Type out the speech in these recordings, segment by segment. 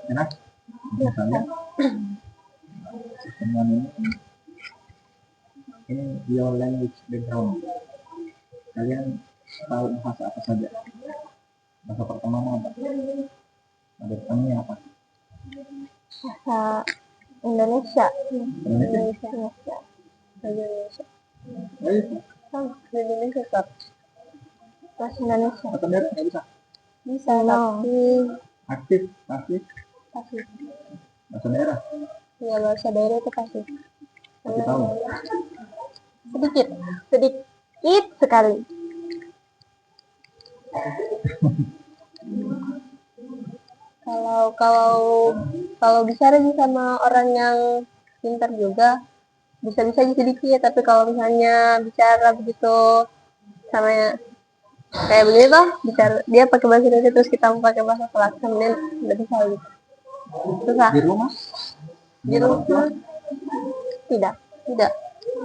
Enak. Misalnya sistem ini your language background. Kalian tahu bahasa apa saja? Bahasa pertama apa? Ada pertama apa? Bahasa Indonesia. Indonesia. Indonesia. Oh, Indonesia tetap. Bahasa Indonesia. Atau daerah nggak bisa? Bisa, tapi Aktif, pasif, pasif. bahasa daerah. Ya, bahasa daerah itu pasif. Tapi tahu. Sedikit sekali. Kalau bicara sama orang yang pintar juga bisa sedikit, tapi kalau misalnya bicara begitu sama kayak begini toh, bicara dia pakai bahasa Indonesia terus kita mau pakai bahasa Pelaku, kemudian udah bisa gitu. Susah. Di rumah? Di rumah tidak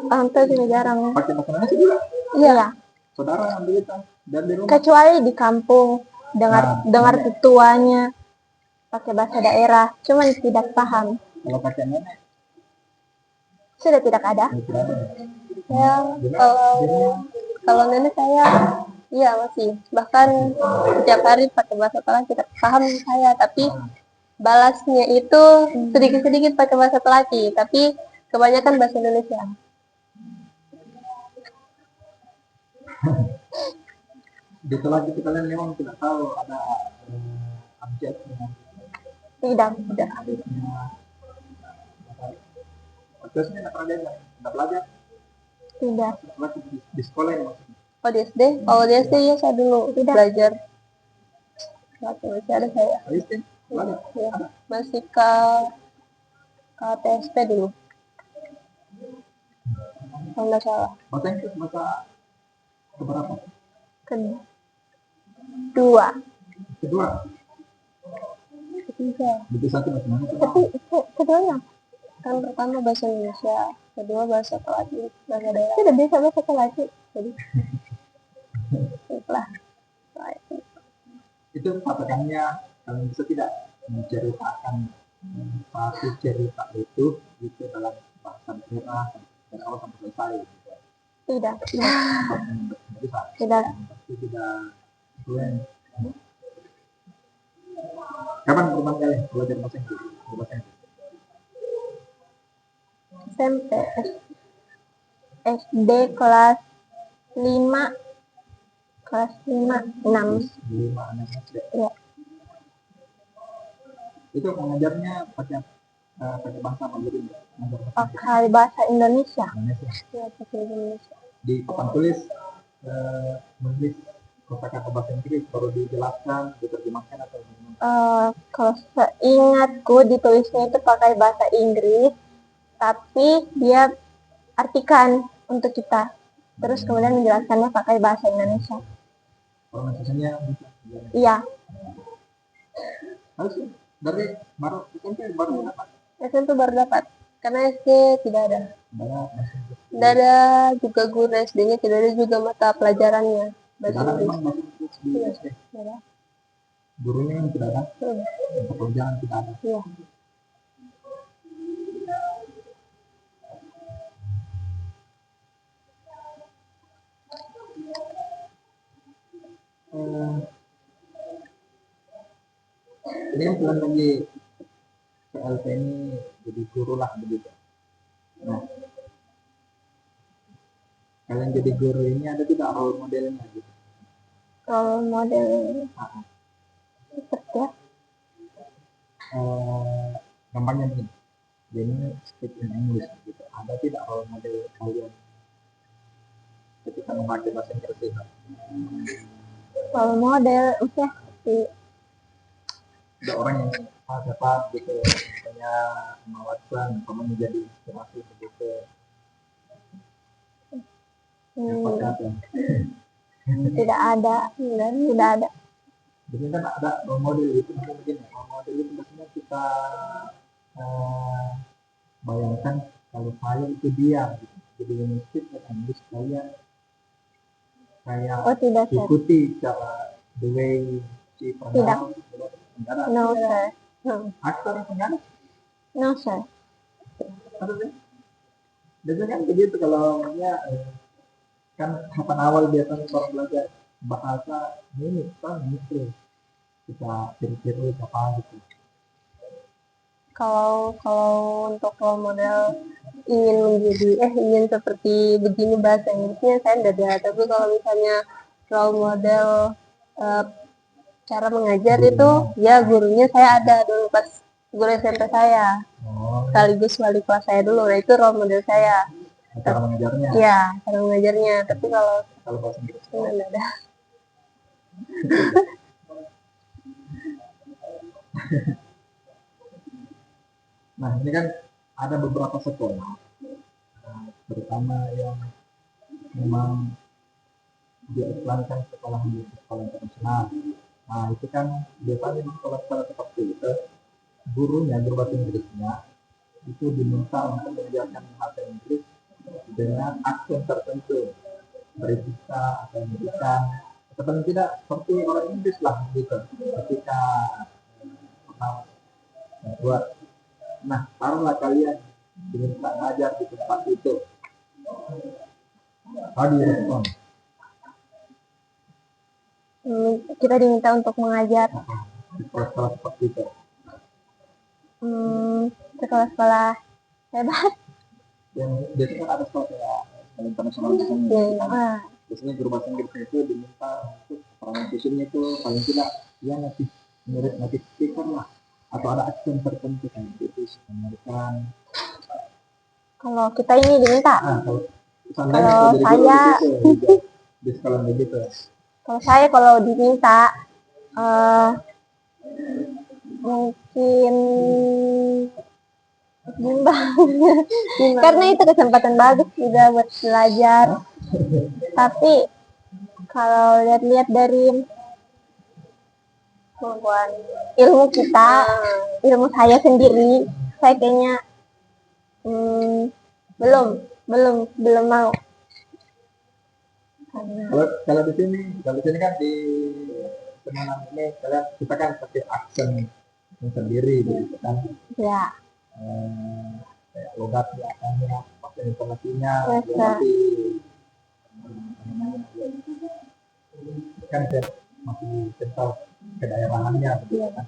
orang tua juga jarang pakai bahasa Indonesia juga. Iya. Saudara ambil itu dan di rumah. Kecuali di kampung dengar tuanya pakai bahasa daerah, cuman tidak paham. Kalau pakai nenek sudah tidak ada. Ya, kalau nenek saya iya masih, bahkan setiap hari pakai bahasa Pelaku tidak paham saya, tapi balasnya itu sedikit-sedikit pakai bahasa Pelaku, tapi kebanyakan bahasa Indonesia. Di Pelaku kalian memang tidak tahu ada abjadnya. Tidak. Terusnya nggak belajar? Tidak. Di sekolah ini maksudnya? Oh di SD? Kalau di SD ya saya dulu belajar. Masih ada saya. SD? Belajar? Ya. Masih ke TSP dulu. Kalau nggak salah. Bahasa Inggris bahasa keberapa? Kedua. Ketiga. Berarti satu bahasa Indonesia. Tapi keduanya. Kan pertama bahasa Indonesia, kedua bahasa Pelaku, bahasa daerah. Tidak bisa bahasa Pelaku. Jadi itulah. Itu patokannya kalian bisa tidak menceritakan satu cerita itu dalam bahasa daerah dari awal sampai selesai gitu. Tidak. Bisa. Tidak. Pasti tidak fluent. Kapan pertama kali belajar bahasa Inggris? SMP, SD kelas 5, kelas 5, 6. 5, 6 SD. Ya. Itu mengajarnya pakai bahasa Mandarin. Pakai bahasa Indonesia. Ya, pakai Indonesia. Di papan tulis menulis kosakata bahasa Inggris baru dijelaskan, diterjemahkan atau gimana? Kalau seingatku ditulisnya itu pakai bahasa Inggris, tapi dia artikan untuk kita, terus kemudian menjelaskannya pakai bahasa Indonesia. Pronunciasinya bisa? Iya. Harus dari baru SMP baru dapat? SMP baru dapat, karena SD tidak ada. Tidak ada juga guru SD-nya, tidak ada juga mata pelajarannya. Tidak ada memang bahasa Inggris di SD? Tidak ada. Gurunya yang tidak ada? Mata pelajaran tidak ada? Iya. Ini yang kalian lagi PLP ini jadi guru lah begitu. Nah, kalian jadi guru ini ada tidak role modelnya gitu? Role model seperti ya? Gampangnya nih, jadi speak in English gitu. Ada tidak role model kalian ketika memakai bahasa Inggris itu? Role model, ada orang yang dapat gitu, misalnya Watson, kamu menjadi inspirasi begitu. Tidak ada. Jadi kan ada role model itu mungkin ya. Role model itu biasanya kita bayangkan kalau saya itu dia gitu. Jadi speak in English kalian kayak ikuti cara the way she pronounce. No sir. Aktor atau enggak? No, sir. Ada sih. Biasanya kan begitu kalau ya, kan tahapan awal biasanya orang belajar bahasa ini kan itu kita tiru-tiru apa gitu. Kalau untuk role model ingin seperti begini bahasa Inggrisnya saya enggak ada. Tapi kalau misalnya role model eh, cara mengajar itu ya gurunya saya ada dulu pas guru SMP saya, Oh, sekaligus wali kelas saya dulu. Nah, itu role model saya. cara mengajarnya. Iya, cara mengajarnya. Tapi kalau bahasa Inggris. enggak ada. Nah, ini kan ada beberapa sekolah, terutama yang memang dia iklankan sekolah internasional. Nah, itu kan biasanya di sekolah-sekolah seperti itu, guru bahasa Inggrisnya itu diminta untuk mengajarkan bahasa Inggris dengan aksen tertentu, beretika atau pendidikan, atau paling tidak seperti orang Inggris lah gitu. Ketika buat, nah taruhlah kalian diminta ngajar di tempat itu, how do you respond? Kita diminta untuk mengajar Di sekolah seperti itu. sekolah-sekolah hebat. Yang biasanya kan ada sekolah internasional misalnya. Biasanya guru bahasa Inggris itu diminta untuk pronunciation-nya itu paling tidak ya native speaker lah, atau ada aksen tertentu kayak British, American. Kalau kita ini diminta. Kalau saya di sekolah begitu. Kalau diminta mungkin karena itu kesempatan bagus juga buat belajar. Tapi kalau lihat-lihat dari kemampuan ilmu kita, ilmu saya sendiri, saya kayaknya belum mau. Kalau di sini kan di seminar ini kita kan pakai aksen sendiri gitu kan. Ya. Logat belakangnya, pakai intonasinya, kan masih kental kedaerahannya begitu kan.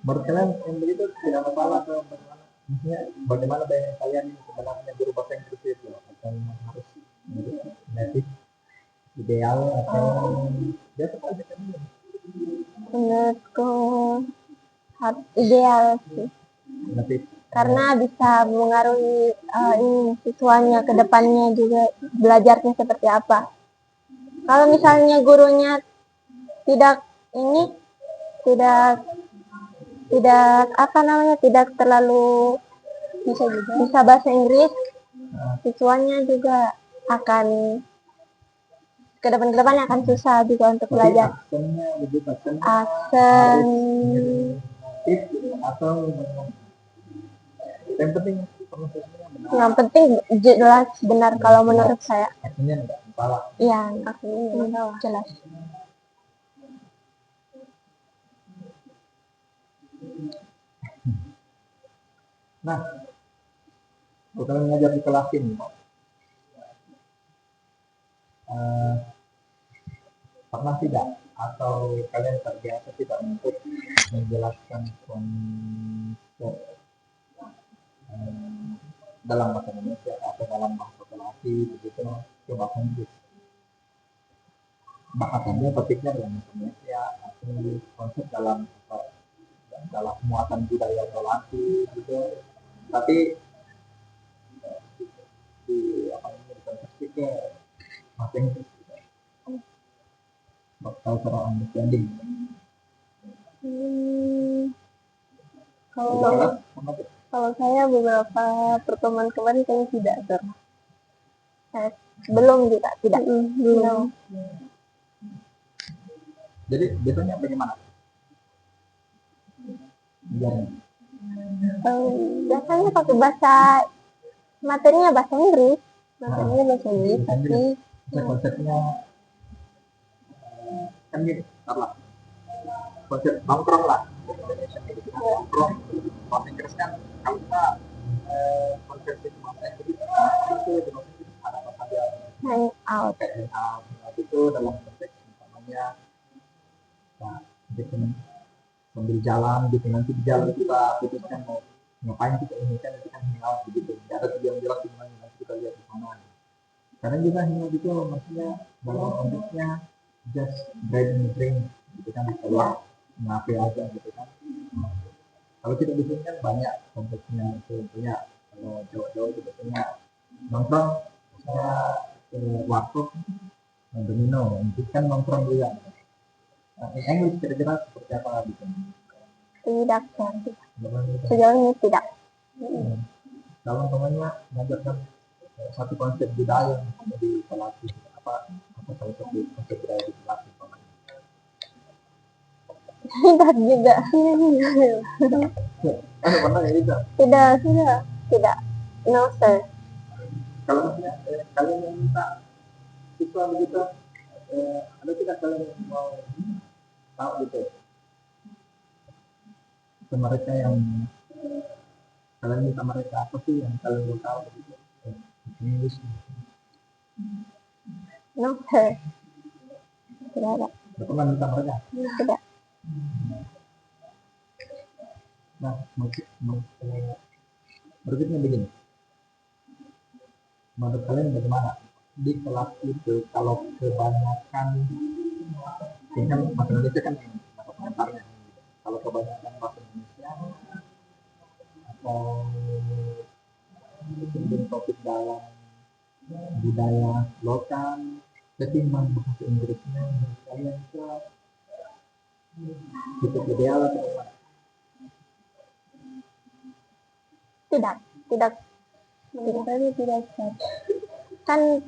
Menurut kalian yang begitu tidak masalah atau bagaimana? Maksudnya bagaimana bayangan kalian sebenarnya guru bahasa Inggris itu? Atau harus native ideal atau biasa saja kan? Menurutku harus ideal sih. Karena bisa mengaruhi siswanya ke depannya juga belajarnya seperti apa. Kalau misalnya gurunya tidak tidak terlalu bisa bahasa Inggris, siswanya juga akan ke depannya akan susah juga untuk belajar. Aksen atau yang penting jelas benar kalau menurut saya. Aksennya enggak salah. Iya, aksennya jelas. Nah, kalau kalian mengajar di kelas ini, pernah tidak atau kalian terbiasa tidak untuk menjelaskan konsep dalam bahasa Indonesia atau dalam bahasa Belanda begitu ke bahasa Inggris? Bahasannya topiknya dalam bahasa Indonesia atau konsep dalam muatan budaya Belanda gitu, tapi konversi ke bahasa Inggris bakal terlalu understanding. Kalau saya beberapa pertemuan kemarin saya tidak belum. Jadi biasanya bagaimana? Biasanya pakai materinya bahasa Inggris, tapi konsepnya kan kan gini, ntar konsep nongkrong lah Indonesia gitu kan, nongkrong bahasa Inggris kan kalau kita konsep bahasa Inggris itu di bahasa Inggris ada apa saja hang out. kayak hangout itu dalam konteks namanya nah, bikin sambil jalan gitu nanti di jalan kita putuskan mau ngapain kita ini kan nanti kan hangout begitu nggak ada tujuan jelas di mana nanti kita lihat di sana karena juga hangout itu maksudnya dalam konteksnya just grabbing a drink gitu kan keluar ngapain aja gitu kan kalau kita di sini kan banyak konteksnya itu punya kalau cowok-cowok juga punya nongkrong misalnya ke warkop domino itu kan nongkrong juga English kira-kira seperti apa gitu Tidak, sejauh ini tidak. kalau temannya mengajarkan satu konsep budaya di pelatih apa salah satu konsep budaya di pelatih Tidak juga. pernah ya juga Tidak, tidak. No, sir. kalau misalnya kalian yang minta siswa begitu ada tidak kalian yang mau tahu gitu ke mereka yang kalian minta mereka apa sih yang kalian mau tahu gitu English No, sir. Tidak ada. nggak pernah minta mereka Tidak. nah berikutnya begini menurut kalian bagaimana di kelas itu kalau kebanyakan ini kan bahasa Indonesia kan yang bahasa pengantarnya kalau kebanyakan bahasa Indonesia atau cenderung topik dalam budaya lokal ketimbang bahasa Inggrisnya menurut kalian itu cukup ideal atau apa? Tidak. Tidak. Tidak. Kan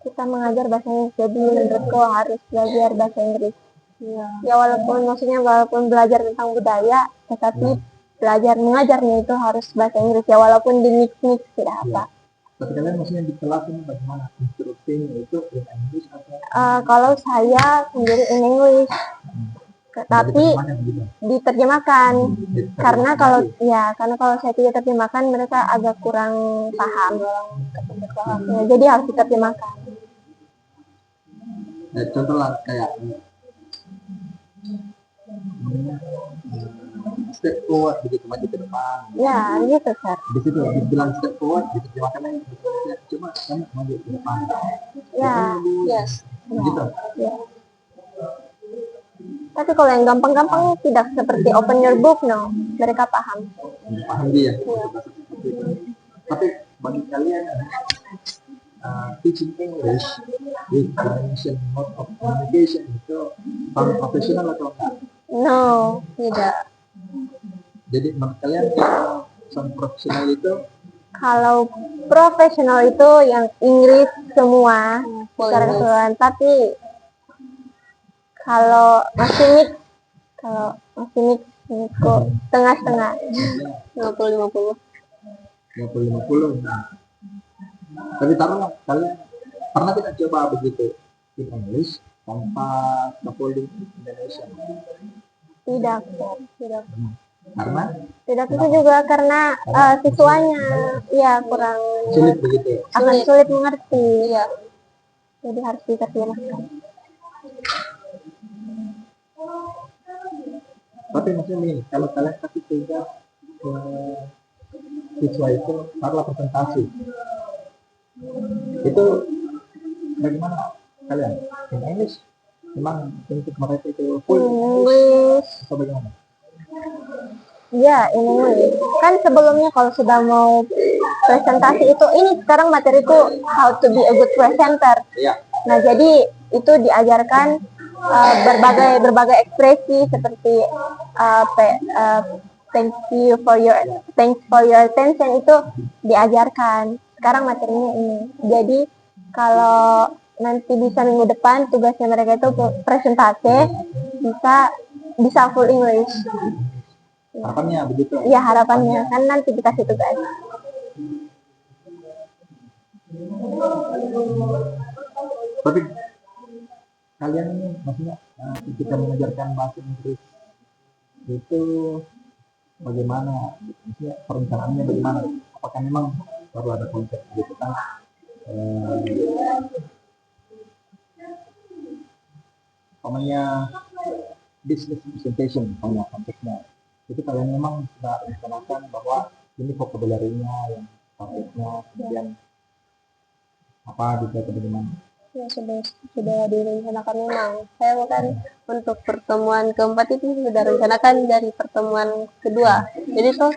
kita mengajar bahasa Inggris, jadi menurutku harus belajar bahasa Inggris. Ya walaupun belajar tentang budaya, tetapi belajar mengajarnya itu harus bahasa Inggris ya walaupun di mix tidak apa. Tapi kalian maksudnya di kelas ini bagaimana instruksinya itu in English atau? Kalau saya sendiri in English, tapi diterjemahkan. Karena kalau saya tidak terjemahkan mereka agak kurang paham. Jadi harus diterjemahkan. Contoh lah kayak step forward begitu maju ke depan. Ya, gitu, Sir. Di situ dibilang step forward diterjemahkan lagi cuma kamu maju ke depan. Ya, yes. Gitu. Ya. Tapi kalau yang gampang-gampang tidak seperti open your book, no, mereka paham. Paham dia. Ya. Tapi bagi kalian teaching English with combination mode of communication itu profesional atau enggak? No, tidak. Jadi menurut kalian yang profesional itu? Kalau profesional itu yang Inggris semua secara keseluruhan, tapi kalau masih mix kok tengah-tengah 50-50. Nah, tapi taruhlah kalian pernah tidak coba begitu in English tanpa scaffolding Indonesia? Tidak. Karena? Tidak itu juga karena siswanya ya kurang sulit begitu. Akan sulit mengerti. Ya. Jadi harus diterjemahkan. Tapi maksudnya nih, kalau kalian kasih tugas ke siswa itu taruhlah presentasi, itu bagaimana kalian? In English? Memang untuk mereka itu full English atau bagaimana? Ya, in English. Kan sebelumnya kalau sudah mau presentasi itu, ini sekarang materiku how to be a good presenter. Iya. Nah, jadi itu diajarkan berbagai ekspresi seperti thanks for your attention itu diajarkan. Sekarang materinya ini. Jadi kalau nanti bisa minggu depan tugasnya mereka itu presentasi bisa full English. Harapannya begitu. Iya, harapannya kan nanti dikasih tugas. Tapi kalian ini maksudnya ketika mengajarkan bahasa Inggris itu bagaimana? Maksudnya perencanaannya bagaimana? Apakah memang perlu ada konsep gitu kan? Eh, Namanya business presentation, misalnya konteksnya. Itu kalian memang sudah rencanakan bahwa ini vocabulary-nya, yang topiknya, kemudian apa gitu atau bagaimana? Ya, sudah direncanakan memang. Saya bahkan untuk pertemuan keempat itu sudah rencanakan dari pertemuan kedua. Jadi tuh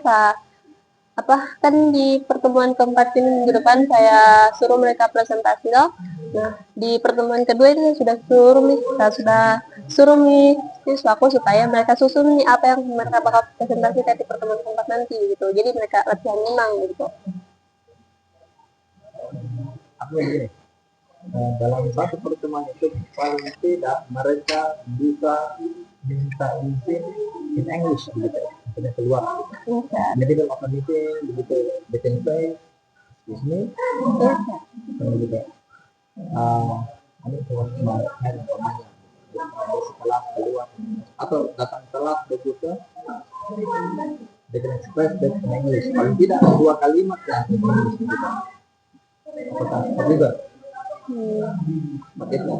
apa kan di pertemuan keempat ini minggu depan saya suruh mereka presentasi loh. Nah, di pertemuan kedua itu saya sudah suruh nih siswaku supaya mereka susun nih apa yang mereka bakal presentasikan di pertemuan keempat nanti gitu. Jadi mereka latihan menang gitu. Aku begini, dalam satu pertemuan itu paling tidak mereka bisa minta izin in English begitu, maksudnya keluar. Bisa. Jadi dalam open meeting begitu, they can say, excuse me, Bisa. begitu. Ini kemarin umpamanya setelah keluar atau datang telat begitu, they can express that in English. Paling tidak dua kalimat ya in English begitu. Apakah juga? Targetnya?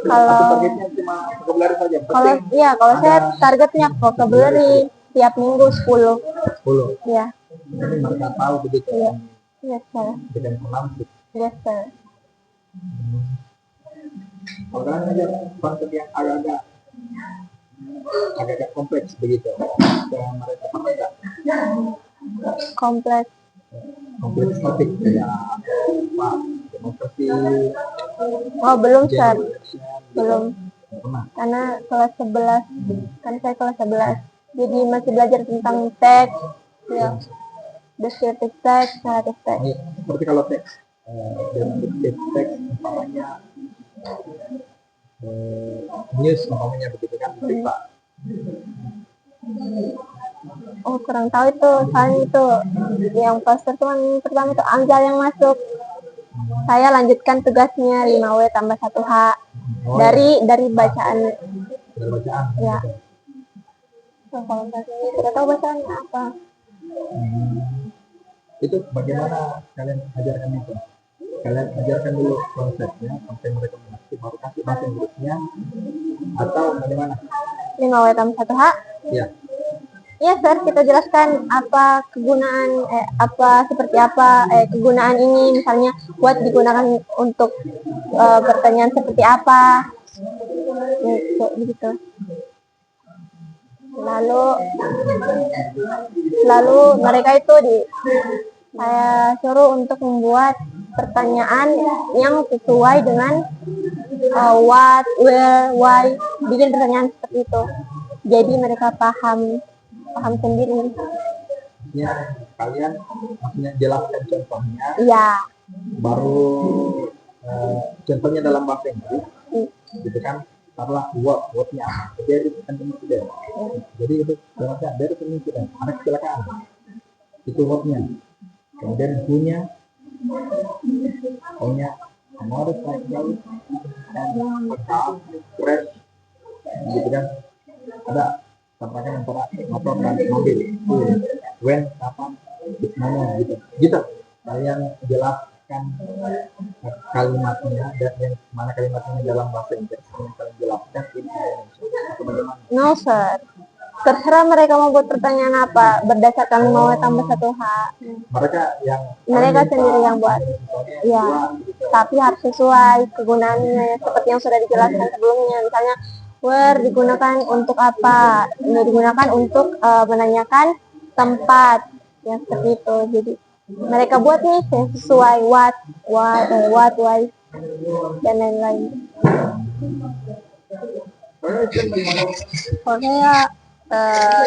Kalau Atau targetnya cuma vocabulary saja? kalau iya kalau saya targetnya vocabulary tiap minggu 10. 10. Iya. Jadi mereka tahu begitu. Iya. Yes, sir. Dengan penampilan. Yes, sir. Kalau kalian aja konsep yang agak kompleks begitu. Dan mereka pernah nggak Kompleks. kompleks topik kayak apa demokrasi, Oh, belum, sir. generation, Belum. pernah. Karena kelas 11, kan saya kelas 11. Jadi masih belajar tentang teks, ya, descriptive text, narrative text. Seperti kalau teks, descriptive teks umpamanya news umpamanya begitu kan berita. Oh, kurang tahu itu. Soalnya itu yang pas pertemuan pertama itu Anggal yang masuk. Saya lanjutkan tugasnya 5W tambah 1H dari bacaan. Dari bacaan. Ya. Gitu. Oh, kalau saya tidak tahu bacaannya apa. Itu bagaimana kalian ajarkan itu? Kalian ajarkan dulu konsepnya sampai mereka mengerti, baru kasih bahasa Inggrisnya atau bagaimana? 5W tambah 1H? Ya. Iya, sir, kita jelaskan apa kegunaan, seperti apa kegunaan ini, misalnya buat digunakan untuk pertanyaan seperti apa, begitu. Lalu mereka itu saya suruh untuk membuat pertanyaan yang sesuai dengan what, where, why, bikin pertanyaan seperti itu. Jadi mereka paham sendiri. Ya, kalian maksudnya jelaskan contohnya. Iya. Baru contohnya dalam bahasa Inggris, gitu kan? Taruhlah wordnya apa? There is an incident. Jadi itu contohnya there is an incident. Ada kecelakaan. Itu wordnya. Kemudian punya a motorcycle and a car crash, gitu kan? Ada tabrakan antara motor dan mobil. When, kapan, mana, gitu. Kalian jelaskan kalimatnya dan yang mana kalimatnya dalam bahasa Inggris yang kalian jelaskan ini atau bagaimana? No, sir. Terserah mereka mau buat pertanyaan apa berdasarkan 5W tambah 1H. Mereka sendiri yang buat. Ya. Tapi harus sesuai kegunaannya seperti yang sudah dijelaskan sebelumnya. Misalnya where digunakan untuk apa? Ini digunakan untuk menanyakan tempat yang seperti itu. Jadi mereka buat nih sesuai what, why, dan lain-lain. Pokoknya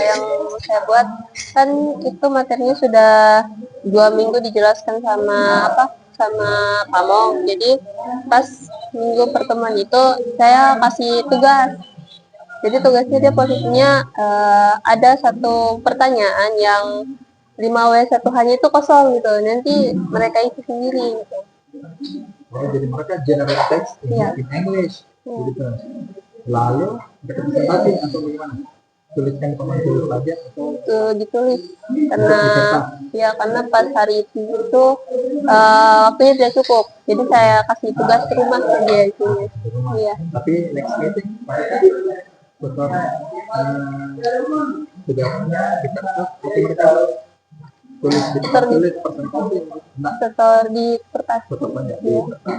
yang saya buat kan itu materinya sudah 2 minggu dijelaskan sama Pak Mong. Jadi pas minggu pertemuan itu saya kasih tugas. Jadi tugasnya dia posisinya ada satu pertanyaan yang 5W 1H-nya itu kosong gitu. Nanti mereka isi sendiri gitu. Jadi mereka generate text in English. begitu. Lalu ada presentasi atau bagaimana? Tuliskan di papan tulis saja atau Ditulis karena pas hari itu waktunya tidak cukup, jadi saya kasih tugas ke rumah saja itu. di rumah? Iya. Tapi next meeting mereka tutor tugasnya di kertas, tapi mereka tulis di tempat tulis presentasi. Nah, Setor di kertas. tetap banyak di kertas.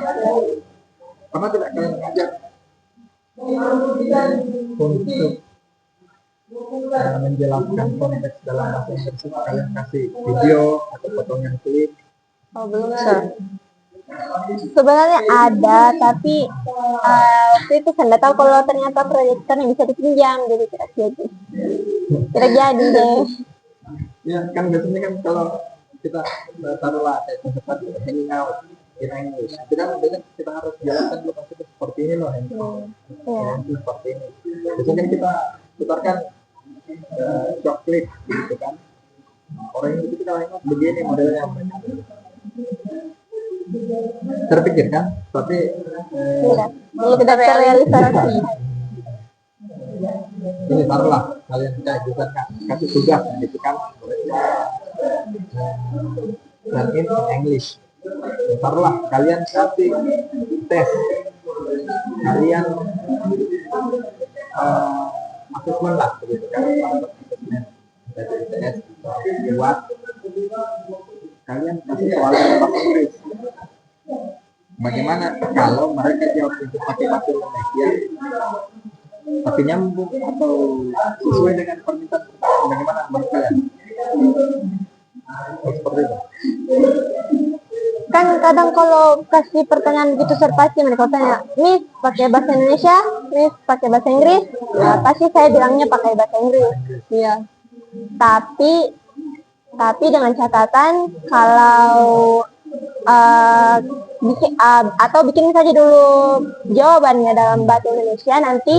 Pernah tidak kalian ngajak untuk menjelaskan konteks dalam bahasa Inggris itu kalian kasih video atau potongan klip? Oh, belum, Sir. Sebenarnya ada, tapi waktu itu saya nggak tahu kalau ternyata proyektornya bisa dipinjam, jadi tidak jadi. Tidak jadi deh. Ya kan biasanya kan kalau kita taruhlah kayak tempat hanging out in English, itu kan biasanya kita harus jelaskan dulu konsepnya seperti ini loh, hanging out. Seperti ini. Biasanya kan kita putarkan short clip gitu kan. Orang itu kita hangout begini modelnya mereka. Terpikir kan, tapi Belum kita realisasi. ini taruhlah kalian kayak gitu kan, kasih tugas gitu kan, dan in English. Taruhlah kalian kasih tes, kalian asesmen lah begitu kan, asesmen dari ITS buat kalian kasih soal bahasa Inggris. Bagaimana kalau mereka jawab itu pakai bahasa Indonesia tapi nyambung atau sesuai dengan permintaan? Bagaimana menurut kalian? Seperti itu. Kan kadang kalau kasih pertanyaan gitu pasti mereka tanya, Miss pakai bahasa Indonesia, Miss pakai bahasa Inggris. Ya pasti saya bilangnya pakai bahasa Inggris. Iya. Tapi dengan catatan kalau bikin saja dulu jawabannya dalam bahasa Indonesia, nanti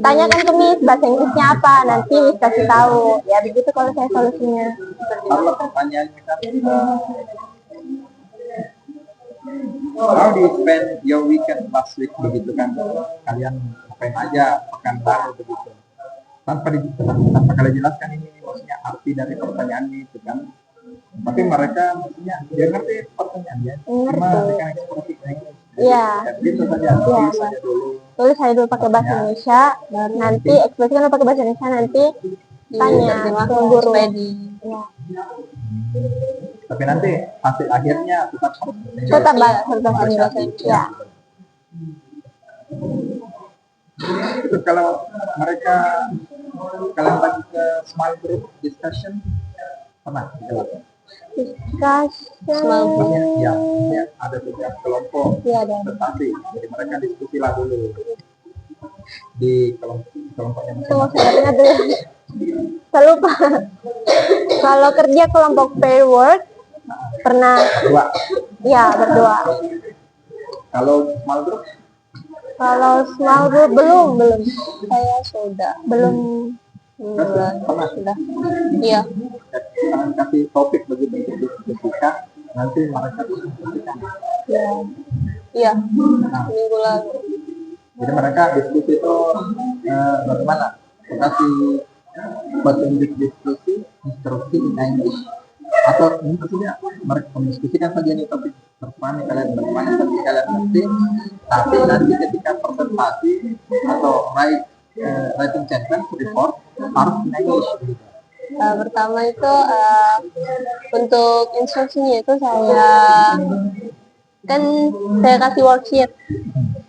tanyakan ke Miss bahasa Inggrisnya apa, nanti Miss kasih tahu. Ya begitu kalau saya solusinya. Kalau pertanyaannya kan, how do you spend your weekend last week begitu kan? Kalian ngapain aja pekan baru begitu? Tanpa kalian jelaskan ini maksudnya arti dari pertanyaannya itu kan. Tapi mereka maksudnya dia ngerti pertanyaannya, cuma mereka ekspresi Inggris. Iya. Gitu saja. Tulis saya dulu pakai bahasa Indonesia, dan nanti ekspresikan pakai bahasa Indonesia, nanti tanya ke guru. Ya. Tapi nanti hasil akhirnya tetap bahasa Indonesia. Ya. Itu kalau mereka kalian bagi ke small group discussion pernah discussion ya ada tugas kelompok tetapi jadi mereka diskusi lah dulu di kelompoknya masing-masing. Saya lupa. Kalau kerja kelompok pair work pernah berdua. Ya, berdua. Kalau small group? Kalau small group belum. Saya sudah belum. Pernah sudah. Iya. Kalian kasih topik begitu untuk diskusikan, nanti mereka diskusikan. Iya. Minggu lalu. Jadi mereka diskusi itu bagaimana? Kasih petunjuk diskusi, instruksi in English, atau ini maksudnya mereka mendiskusikan saja nih topik terpahami kalian bagaimana tadi kalian ngerti, tapi nanti ketika presentasi atau writing sentence report harus in English. Pertama itu untuk instruksinya itu saya kasih worksheet.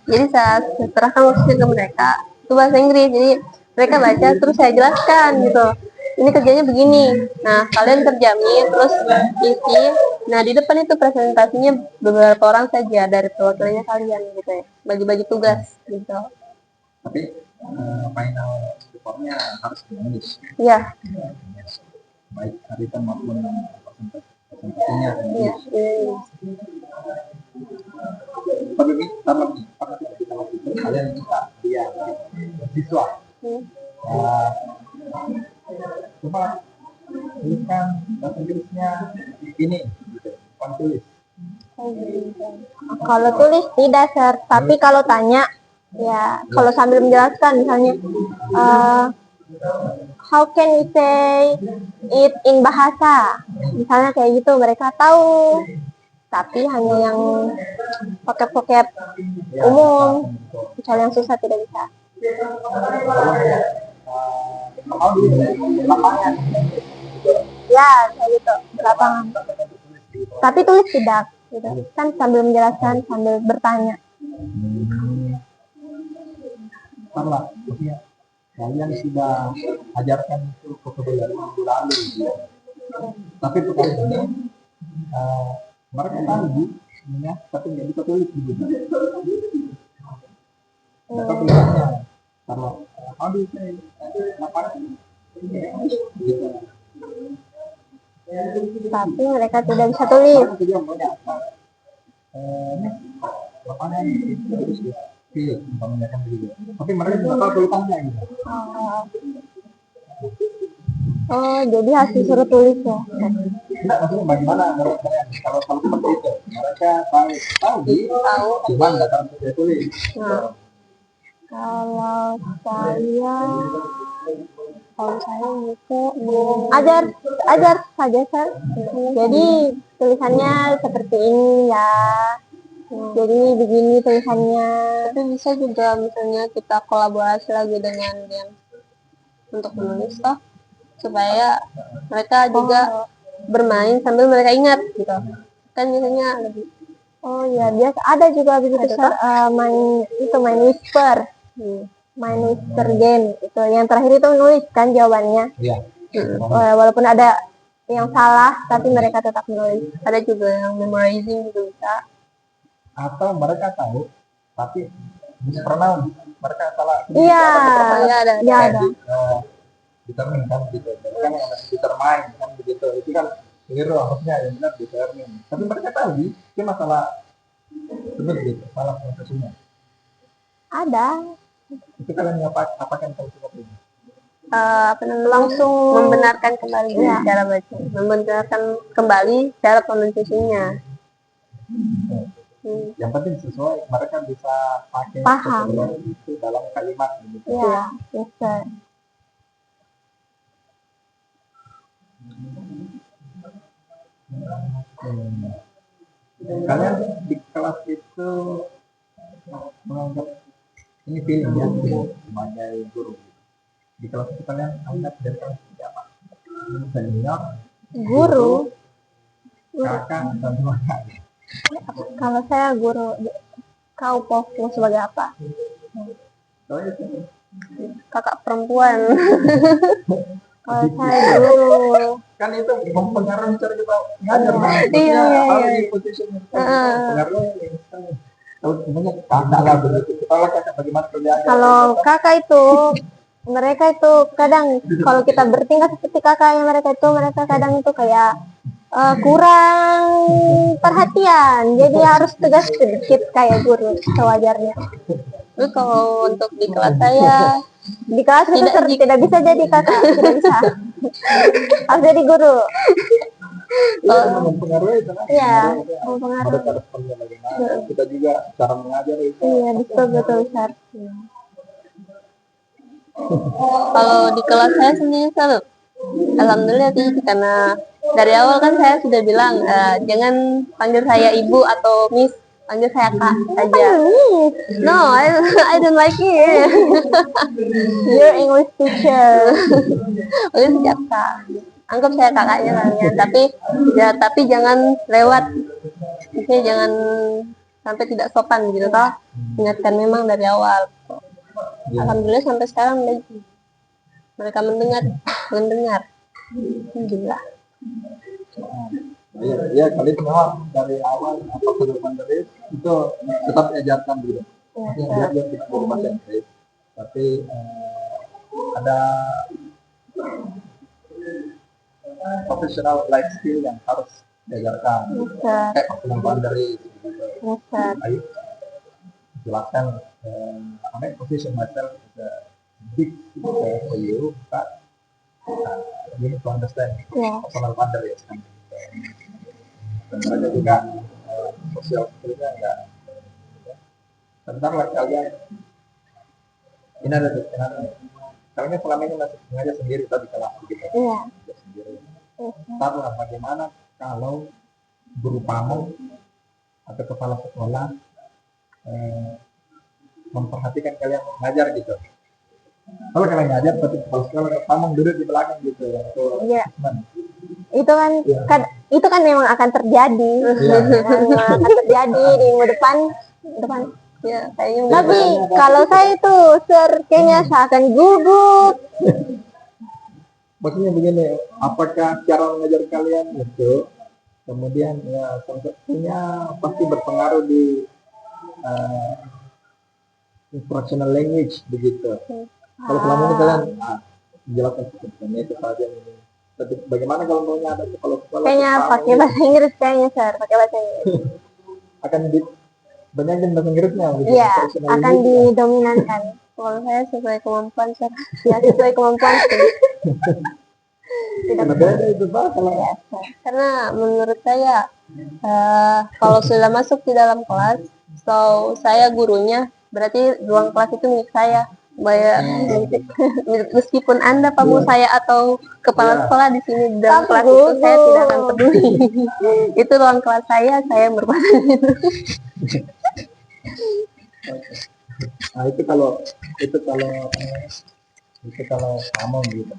Jadi saya serahkan worksheet ke mereka itu bahasa Inggris, jadi mereka baca terus saya jelaskan gitu, ini kerjanya begini, nah kalian terjamin terus isi. Nah di depan itu presentasinya beberapa orang saja dari perwakilannya kalian gitu ya, bagi-bagi tugas gitu. Tapi final reportnya harus di English. Iya. Baik written maupun presentasinya. Iya. Tapi kalian minta dia siswa coba tuliskan bahasa Inggrisnya ini gitu, tulis. Kalau tulis tidak, Sir, tapi kalau tanya Ya, kalau sambil menjelaskan misalnya, how can we say it in bahasa? Misalnya kayak gitu, mereka tahu, tapi hanya yang vocab-vocab Ya, umum, gitu. misalnya yang susah tidak bisa. Mau di lapangan Ya, kayak gitu, di lapangan. Tapi tulis tidak, gitu. Kan sambil menjelaskan, sambil bertanya. lah, maksudnya kalian sudah ajarkan itu kekebalan minggu lalu gitu. Tapi pekan ini mereka tahu ya, tapi nggak bisa tulis gitu. Nggak tahu tulisannya. Kalau how do you say lapangan gitu. Tapi mereka tidak bisa tulis. Mereka juga punya lapangan itu harus pilih umpamanya kan begitu. Tapi mereka nggak tahu tulisannya gitu. Oh, jadi harus disuruh tulis ya? Enggak, maksudnya bagaimana menurut kalian? Kalau seperti itu, mereka tahu, cuma nggak tahu dia tulis. Nah, kalau saya gitu, ajar saja Sir. Jadi tulisannya seperti ini ya. Jadi begini tulisannya. Tapi bisa juga misalnya kita kolaborasi lagi dengan yang untuk menulis toh, supaya mereka juga bermain sambil mereka ingat gitu. Kan biasanya lebih. Oh ya, biasa ada juga begitu Sir, main whisper. Main whisper game itu. Yang terakhir itu nulis kan jawabannya. Iya. Walaupun ada yang salah, tapi mereka tetap menulis. Ada juga yang memorizing gitu bisa. Atau mereka tahu, tapi mispronounce, mereka salah. Iya, ada. Determine kan gitu. Kan yang determine kan begitu. Itu kan keliru, harusnya yang benar determine. Tapi mereka tahu, itu masalah benar gitu, salah prosesnya. Ada. Itu kalian apakan kalau seperti ini? Langsung membenarkan kembali cara baca, membenarkan kembali cara pronunciasinya. Yang penting sesuai, mereka bisa pakai paham itu dalam kalimat gitu. Ya, bisa. Kalian di kelas itu menganggap ini feeling ya sebagai guru. Di kelas itu kalian anggap dari kalian seperti apa? Senior, guru, kakak, dan teman. Kalau saya guru, kau posting sebagai apa? Kakak perempuan. Kalau saya guru. Kan itu mempengaruhi cara kita ngajar kan? Iya. Tahu sebenarnya kakak lah begitu. Kita lah kakak bagaimana kerjanya. Kalau kakak itu, mereka itu kadang kalau kita bertingkah seperti kakaknya mereka kadang itu kayak kurang perhatian, jadi harus tegas sedikit kayak guru sewajarnya. Tapi kalau untuk di kelas saya, di kelas tidak bisa jadi kakak, tidak bisa. Harus jadi guru. Mempengaruhi itu kan? Iya, mempengaruhi. Cara seperti bagaimana? Kita juga cara mengajar itu. Iya, betul Sar. Kalau di kelas saya sendiri Sar, alhamdulillah sih, karena dari awal kan saya sudah bilang jangan panggil saya ibu atau miss, panggil saya kak aja. No, I don't like it. You're English teacher. Udah sejak kak. Anggap saya kakaknya kalian, tapi jangan lewat. Maksudnya jangan sampai tidak sopan gitu toh. Ingatkan memang dari awal. Alhamdulillah sampai sekarang mereka mendengar. Alhamdulillah. Ya kali itu memang dari awal apa kehidupan dari itu tetap diajarkan gitu. Biar dia tidak berbahasa Inggris, tapi ada professional life skill yang harus diajarkan. Kayak pengembangan dari ayo jelaskan position myself is a big for you, but you need to understand personal boundaries kan. Dan mereka juga sosial skillnya enggak. Bentar lah kalian ini ada tuh karena selama ini masih sengaja sendiri tadi kelas gitu Iya. sendiri. Tahu bagaimana kalau guru PAMO atau kepala sekolah memperhatikan kalian ngajar gitu. Kalau kalian ngajar, tapi kepala sekolah ke PAMO duduk di belakang gitu. Iya. Gimana? Itu kan itu kan memang akan terjadi. Iya. Memang akan terjadi di minggu depan. Ya, kayaknya. Jadi Tapi makanya kalau saya itu kayaknya saya akan gugup. maksudnya begini, apakah cara mengajar kalian itu kemudian ya salah satunya pasti berpengaruh di instructional language begitu. Kalau selama ini kalian jelaskan seperti itu saja ini. Tapi bagaimana kalau maunya ada kepala sekolah? Kayaknya pakai bahasa Inggris kayaknya, Sir. Pakai bahasa Inggris. Akan banyakin bahasa Inggrisnya gitu. Iya, Instructional akan language. didominankan. Kalau saya sesuai kemampuan, Sir. Ya, sesuai kemampuan sih. Tidak Karena beda itu Pak kalau biasa. Karena menurut saya kalau sudah masuk di dalam kelas, so saya gurunya, berarti ruang kelas itu milik saya. Meskipun Anda pamu saya atau kepala sekolah di sini di dalam kelas itu, saya tidak akan peduli. Itu ruang kelas saya yang berbuat itu. nah itu kalau kamu gitu.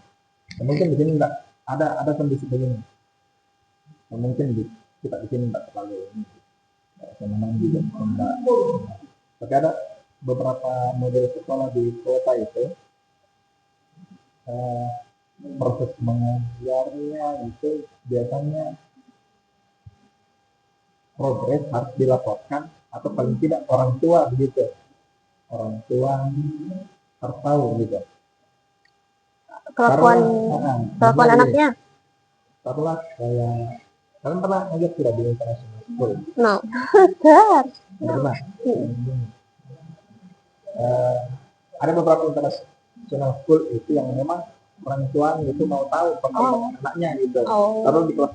Ya, mungkin di sini enggak ada kondisi begini. Ya, mungkin kita di sini enggak terlalu ini. Memang juga enggak. Tapi ada beberapa model sekolah di kota itu proses mengajarnya itu biasanya progres harus dilaporkan atau paling tidak orang tua begitu. Orang tua harus tahu gitu. Kelakuan anaknya. Taruhlah kalian pernah ngajar tidak di international school? No. Pernah. Ada beberapa international school itu yang memang orang tua itu mau tahu perkembangan anaknya gitu. Taruh di kelas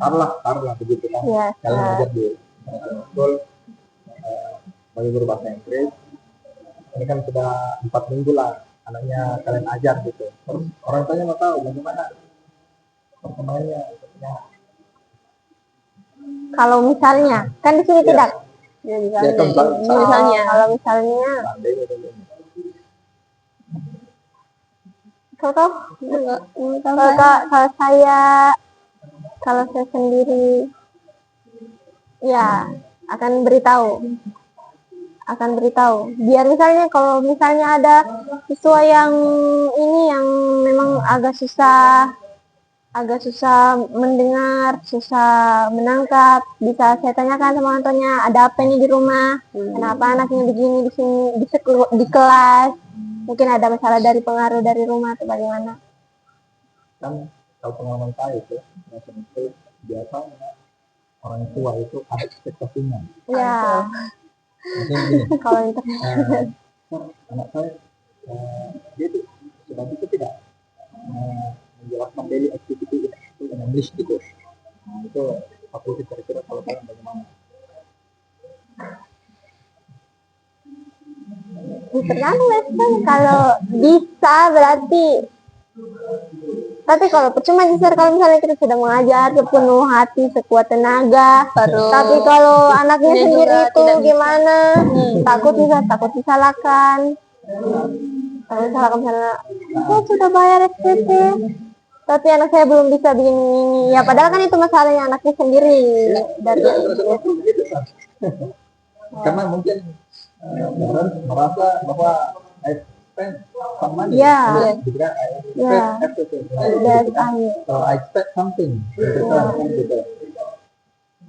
taruhlah begitu kan. Kalian ngajar di international school sebagai guru bahasa Inggris. Ini kan sudah 4 minggu lah anaknya kalian ajar gitu. Terus orang tuanya mau tahu bagaimana perkembangannya. Kalau misalnya, kan di sini tidak. Ya, misalnya, kalau misalnya, kalau saya sendiri, ya akan beritahu. Biar misalnya kalau misalnya ada siswa yang ini yang memang agak susah mendengar, susah menangkap, bisa saya tanyakan sama orang tuanya, ada apa nih di rumah, kenapa anaknya begini di sini di kelas, mungkin ada masalah dari pengaruh dari rumah atau bagaimana. Kan kalau pengalaman saya itu biasanya orang tua itu ada ekspektasinya. Ya. Kalau internet anak saya dia itu sudah bisa tidak menjelaskan daily activity itu in English gitu. Nah, itu aku kira-kira kalau kalian bagaimana? Tergantung lesson. Kalau bisa berarti. Tapi kalau percuma sih kalau misalnya kita sudah mengajar sepenuh hati, sekuat tenaga, tapi kalau anaknya sendiri itu gimana? Takut disalahkan. Kalau misalnya, saya sudah bayar SPP, tapi anak saya belum bisa begini. Ya padahal kan itu masalahnya anaknya sendiri. Dari karena mungkin orang merasa bahwa money. Yeah. So I expect something. Gitu.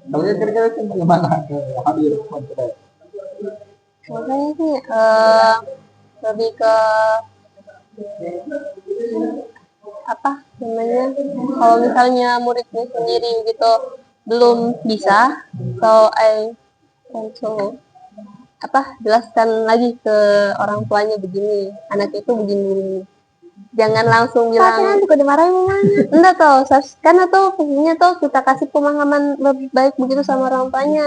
Kalau kira-kira itu bagaimana? How do you respond to that? Makanya sih lebih ke apa namanya? Kalau misalnya muridnya sendiri gitu belum bisa, so I want to jelaskan lagi ke orang tuanya begini, anak itu begini. Jangan langsung bilang nanti kok dimarahin mamanya. Enggak toh, karena tuh fungsinya tuh kita kasih pemahaman lebih baik begitu sama orang tuanya.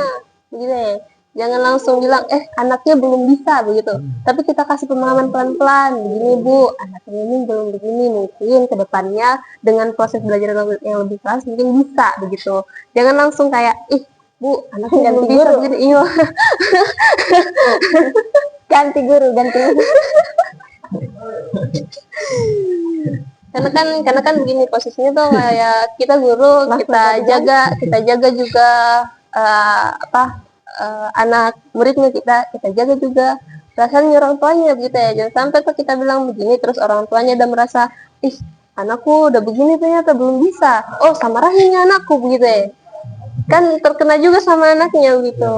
Begitu ya. Jangan langsung bilang, anaknya belum bisa begitu. Tapi kita kasih pemahaman pelan-pelan. Begini Bu, anaknya ini belum begini. Mungkin ke depannya dengan proses belajar yang lebih keras mungkin bisa begitu. Jangan langsung kayak, Bu, anaknya belum bisa begini. Iya. Ganti guru. Karena kan begini posisinya tuh kayak kita guru, kita jaga juga anak muridnya, kita jaga juga perasaan orang tuanya gitu ya. Jangan sampai tuh kita bilang begini terus orang tuanya udah merasa, anakku udah begini ternyata belum bisa, sama rahimnya anakku begitu ya, kan terkena juga sama anaknya gitu.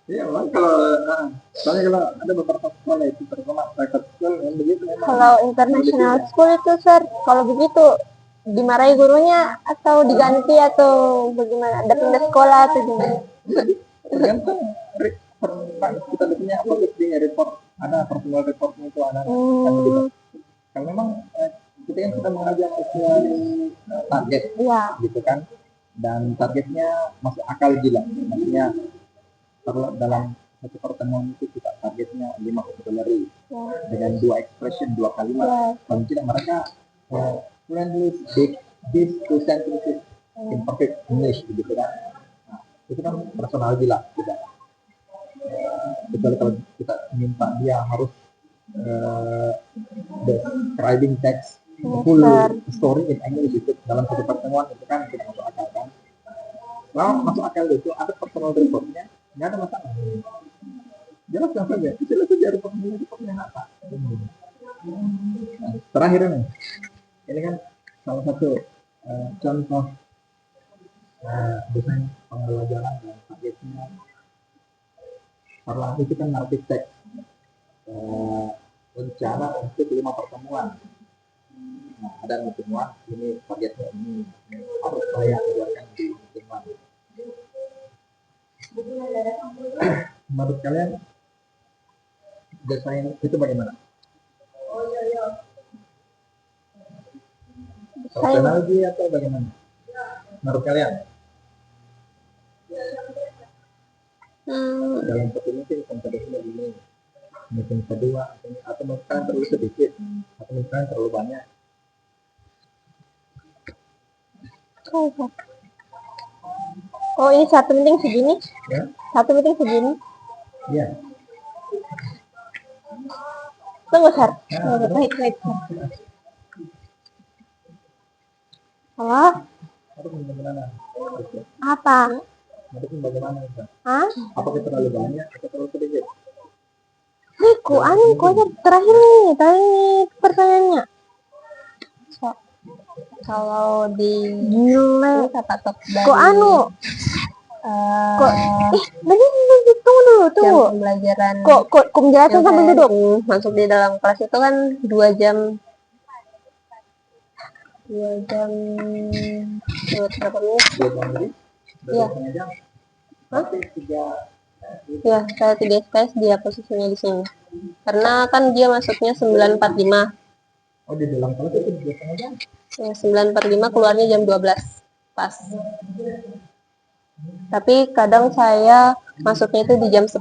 Iya, memang soalnya kalau ada beberapa sekolah itu terutama private school yang begitu memang. Kalau international school itu kalau begitu dimarahi gurunya atau diganti atau bagaimana? Ada pindah sekolah atau gimana? Tergantung kita punya apa buktinya report, ada personal reportnya itu ada kan gitu. Kalau memang kita kan sudah mengajar sesuai target, gitu kan, dan targetnya masuk akal gila, maksudnya dalam satu pertemuan itu kita targetnya 5 vocabulary dengan 2 expression, 2 kalimat. Paling tidak mereka fluently speak these 2 sentences in perfect English begitu kan. Nah, itu kan personal gila tidak. Kecuali kalau kita minta dia harus describing text full story in English itu dalam satu pertemuan itu kan tidak masuk akal kan. Kalau masuk akal itu ada personal reportnya, nggak ada masalah. Jelaskan saja, itu saja reportnya apa. Terakhir ini kan salah satu contoh desain pembelajaran dan targetnya. Parlamen itu kan narrative text, rencana untuk 5 pertemuan. Nah, ada pertemuan ini targetnya ini harus saya keluarkan di pertemuan. Menurut kalian desain itu bagaimana? Personality atau bagaimana? Menurut kalian? Dalam satu meeting kompetensinya ini, meeting kedua atau mungkin terlalu sedikit atau mungkin terlalu banyak. Ini satu meeting segini? Ya? Satu meeting segini? Iya. Tunggu, Sar. Wait. Halo? Apa? Itu bagaimana? Hah? Apakah terlalu banyak atau terlalu sedikit? Terakhir nih pertanyaannya. Kalau di gile kata top dari tunggu dulu pembelajaran kok menjelaskan sambil duduk masuk di dalam kelas itu kan 2 jam berapa menit? Iya. Ya, saya 3 SKS dia posisinya di sini. Karena kan dia masuknya 9.45. Oh, di dalam kelas itu 2,5 jam. Ya, 9.45 keluarnya jam 12 pas. Tapi kadang saya masuknya itu di jam 10.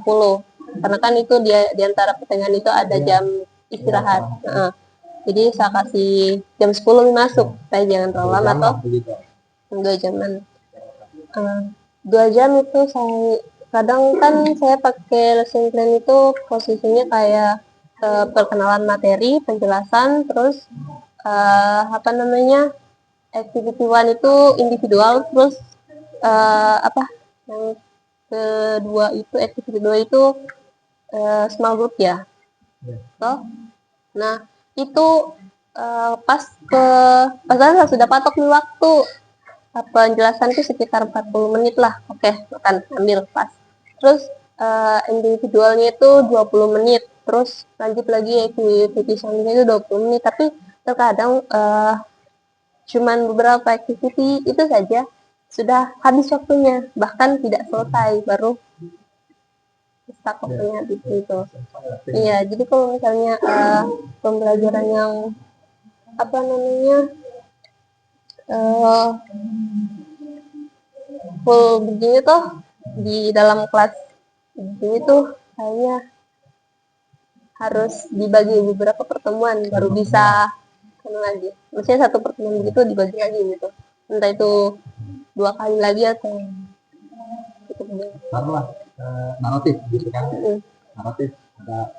Karena kan itu dia di antara pertengahan itu ada jam istirahat. Jadi saya kasih jam 10 masuk. Saya jangan terlalu lama toh. 2 jaman. 2 jam itu saya kadang kan saya pakai lesson plan itu posisinya kayak perkenalan materi, penjelasan, terus activity 1 itu individual, terus yang kedua itu activity 2 itu small group ya. Nah itu pas saya sudah patok nih waktu penjelasan itu sekitar 40 menit lah. Oke, makan ambil pas. Terus individualnya itu 20 menit. Terus lanjut lagi activity selanjutnya itu 20 menit. Tapi terkadang cuman beberapa activity itu saja sudah habis waktunya, bahkan tidak selesai baru stuck waktunya di situ. Iya, jadi kalau misalnya pembelajaran yang full begini tuh di dalam kelas begini tuh kayaknya harus dibagi beberapa pertemuan baru bisa lagi. Maksudnya satu pertemuan begitu dibagi lagi gitu. Entah itu 2 kali lagi atau cukup dulu. Taruhlah naratif gitu kan. Naratif ada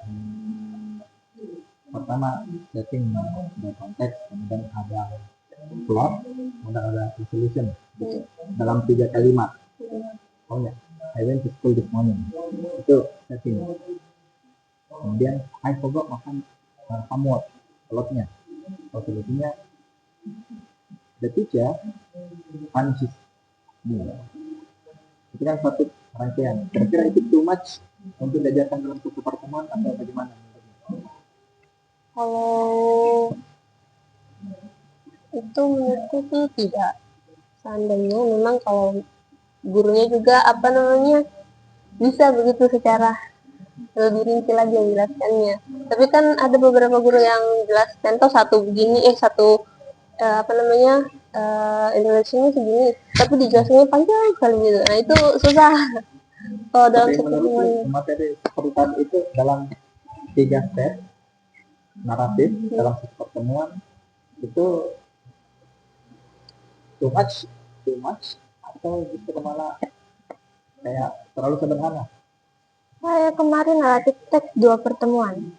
pertama setting ada konteks, kemudian ada plot, kemudian ada resolution dalam 3 kalimat. Oh ya, I went to school this morning. Itu setting. Kemudian I forgot makan homework, plotnya. Solusinya the teacher punishes me. Itu kan satu rangkaian. Kira-kira itu too much untuk diajarkan dalam satu pertemuan atau bagaimana? Kalau itu menurutku sih tidak. Seandainya memang kalau gurunya juga apa namanya bisa begitu secara lebih rinci lagi menjelaskannya. Tapi kan ada beberapa guru yang jelaskan tuh satu begini, satu apa namanya Indonesia-nya segini, tapi dijelasinnya panjang sekali gitu. Nah itu susah. Kalau dalam Tapi satu menurutku materi seperti tadi itu dalam 3 step naratif dalam satu pertemuan itu too much atau justru malah kayak terlalu sederhana. saya kemarin naratif teks 2 pertemuan.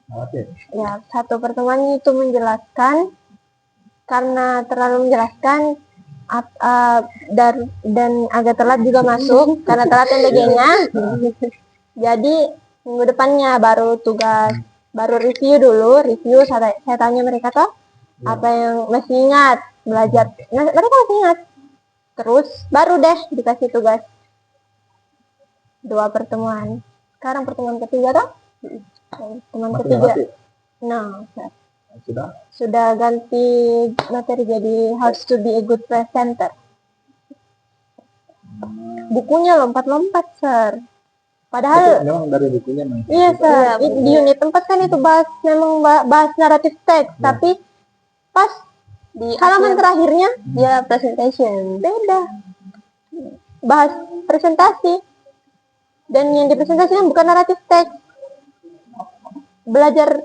Naratif. Ya, satu pertemuan itu menjelaskan karena terlalu menjelaskan dan agak telat juga masuk karena telat MBG-nya. Jadi minggu depannya baru tugas, baru review saya tanya mereka tuh apa yang masih ingat belajar. Nah, mereka masih ingat. Terus baru deh dikasih tugas 2 pertemuan. Sekarang pertemuan ketiga tuh. Pertemuan ketiga. Nah, sudah ganti materi jadi how to be a good presenter. Bukunya lompat-lompat, Sir. Padahal memang dari bukunya iya, Sir. Di unit 4 kan itu bahas naratif teks, tapi pas di halaman terakhirnya dia presentation. Beda. Bahas presentasi. Dan yang dipresentasikan bukan naratif teks. Belajar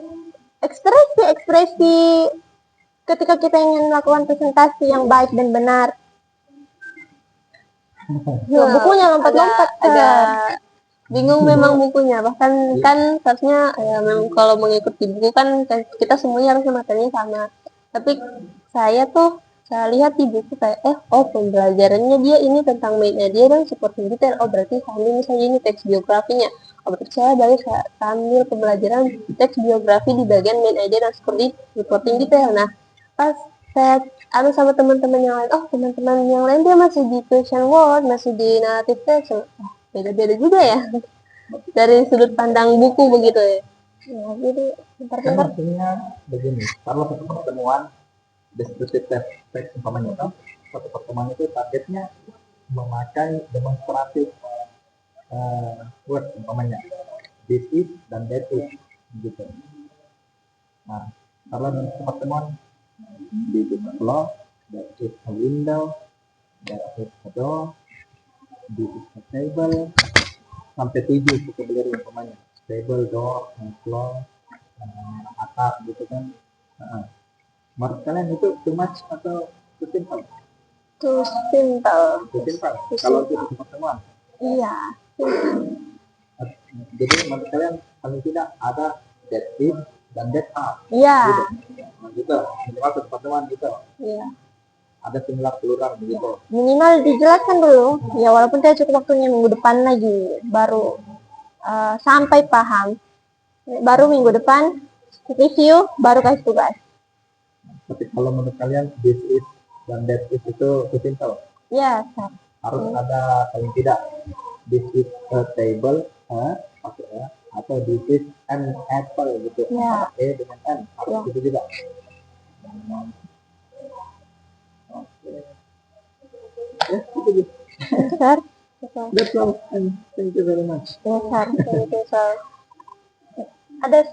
ekspresi ketika kita ingin melakukan presentasi yang baik dan benar. Bukunya lompat-lompat, agak bingung memang bukunya. Bahkan kan seharusnya memang kalau mengikuti buku kan kita semuanya harusnya materinya sama. Tapi saya lihat di buku kayak pembelajarannya dia ini tentang mainnya dia dan supporting detail. Oh berarti sambil misalnya ini teks biografinya. Oh berarti saya sambil pembelajaran teks biografi di bagian main idea dan supporting detail. Nah pas saya sama teman-teman yang lain, teman-teman yang lain dia masih di question word, masih di narrative text. Beda-beda juga ya dari sudut pandang buku begitu ya. Ya jadi pintar-pintar. Maksudnya begini, kalau satu pertemuan descriptive text umpamanya satu pertemuan itu targetnya memakai demonstratif word umpamanya this is dan that is gitu. Nah kalau dalam pertemuan this is a floor, that is a window, that is a door, this is a table, sampai 7 vocabulary umpamanya table, door, floor, atap gitu kan. Menurut kalian itu too much atau too simple? Too simple. Kalau itu pertemuan. Iya. Jadi menurut kalian paling tidak ada that is dan that are. Iya. Gitu. Minimal satu pertemuan gitu. Iya. Ada singular plural gitu. Minimal dijelaskan dulu. Ya walaupun saya cukup waktunya minggu depan lagi baru sampai paham. Baru minggu depan review baru kasih tugas. Tapi kalau menurut kalian this is dan that is itu too simple? Iya, harus ada paling tidak this is a table atau this is an apple gitu. Ya. E dengan N harus gitu juga. Oke. Ya, itu gitu. Sir. That's all. And thank you very much. Yes, sir. Thank you, sir. Ada